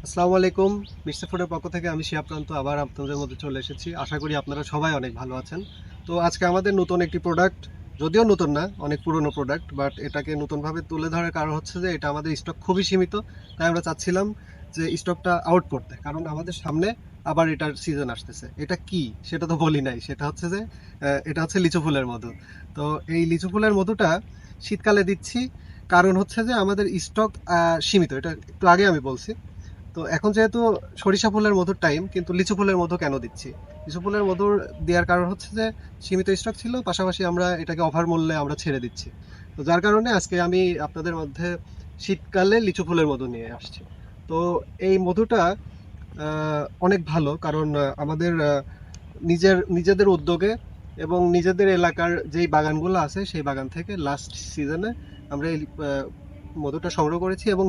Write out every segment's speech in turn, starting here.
আসসালামু আলাইকুম। মিস্টার ফুডের পক্ষ থেকে আমি শিহাব প্রান্ত আবার আপনাদের মধ্যে চলে এসেছি। আশা করি আপনারা সবাই অনেক ভালো আছেন। তো আজকে আমাদের নতুন একটি প্রোডাক্ট, যদিও নতুন না, অনেক পুরনো প্রোডাক্ট, বাট এটাকে নতুনভাবে তুলে ধরার কারণ হচ্ছে যে এটা আমাদের স্টক খুবই সীমিত। তাই আমরা চাচ্ছিলাম যে স্টকটা আউট করতে, কারণ আমাদের সামনে আবার এটার সিজন আসতেছে। এটা কি সেটা তো বলি নাই, সেটা হচ্ছে যে এটা হচ্ছে লিচু ফুলের মধু। তো এই লিচু ফুলের মধুটা শীতকালে দিচ্ছি, কারণ হচ্ছে যে আমাদের স্টক সীমিত। এটা একটু আগে আমি বলছি। তো এখন যেহেতু সরিষা ফুলের মধুর টাইম, কিন্তু লিচু ফুলের মধু কেন দিচ্ছি? লিচু ফুলের মধুর দেওয়ার কারণ হচ্ছে যে সীমিত স্টক ছিল, পাশাপাশি আমরা এটাকে অফার মূল্যে আমরা ছেড়ে দিচ্ছি। তো যার কারণে আজকে আমি আপনাদের মধ্যে শীতকালে লিচু ফুলের মধু নিয়ে আসছি। তো এই মধুটা অনেক ভালো, কারণ আমাদের নিজেদের উদ্যোগে এবং নিজেদের এলাকার যেই বাগানগুলো আছে সেই বাগান থেকে লাস্ট সিজনে আমরা এই মধুটা সংগ্রহ করেছি, এবং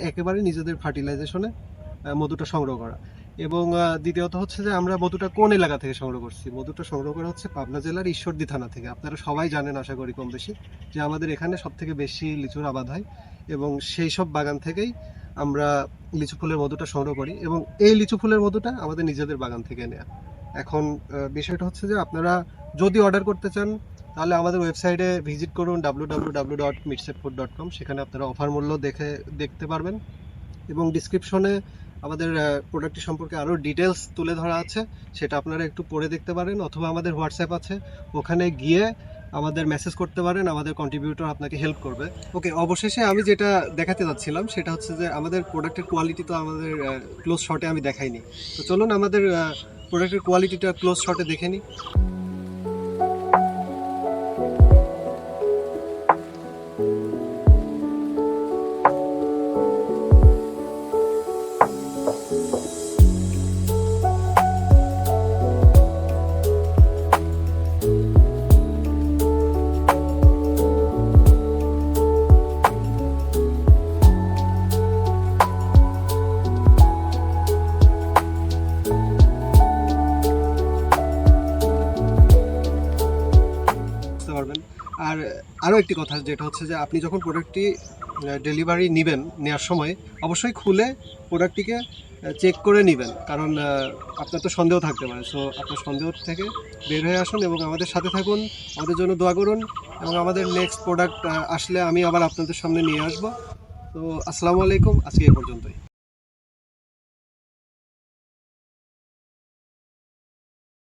একেবারে নিজেদের ফার্টিলাইজেশনে মধুটা সংগ্রহ করা। এবং দ্বিতীয়ত হচ্ছে যে আমরা মধুটা কোন এলাকা থেকে সংগ্রহ করছি? মধুটা সংগ্রহ করা হচ্ছে পাবনা জেলার ঈশ্বরদী থানা থেকে। আপনারা সবাই জানেন আশা করি কম বেশি, যে আমাদের এখানে সব থেকে বেশি লিচুর আবাদ হয়, এবং সেই সব বাগান থেকেই আমরা লিচু ফুলের মধুটা সংগ্রহ করি, এবং এই লিচু ফুলের মধুটা আমাদের নিজেদের বাগান থেকে নেয়া। এখন বিষয়টা হচ্ছে যে আপনারা যদি অর্ডার করতে চান, তাহলে আমাদের ওয়েবসাইটে ভিজিট করুন www.mitsepfood.com। সেখানে আপনারা অফার মূল্য দেখতে পারবেন, এবং ডিসক্রিপশনে আমাদের প্রোডাক্টটি সম্পর্কে আরও ডিটেলস তুলে ধরা আছে, সেটা আপনারা একটু পড়ে দেখতে পারেন, অথবা আমাদের হোয়াটসঅ্যাপ আছে, ওখানে গিয়ে আমাদের মেসেজ করতে পারেন, আমাদের কন্ট্রিবিউটর আপনাকে হেল্প করবে। ওকে, অবশেষে আমি যেটা দেখাতে যাচ্ছিলাম সেটা হচ্ছে যে আমাদের প্রোডাক্টের কোয়ালিটি তো আমাদের ক্লোজ শটে আমি দেখাইনি। তো চলুন আমাদের প্রোডাক্টের কোয়ালিটিটা ক্লোজ শটে দেখে নিই। বুঝতে পারবেন। আর আরও একটি কথা, যেটা হচ্ছে যে আপনি যখন প্রোডাক্টটি ডেলিভারি নেওয়ার সময় অবশ্যই খুলে প্রোডাক্টটিকে চেক করে নেবেন, কারণ আপনার তো সন্দেহ থাকতে পারে। সো আপনার সন্দেহ থেকে বের হয়ে আসুন এবং আমাদের সাথে থাকুন, আমাদের জন্য দোয়া করুন, এবং আমাদের নেক্সট প্রোডাক্ট আসলে আমি আবার আপনাদের সামনে নিয়ে আসবো। তো আসসালামু আলাইকুম, আজকে এই পর্যন্তই।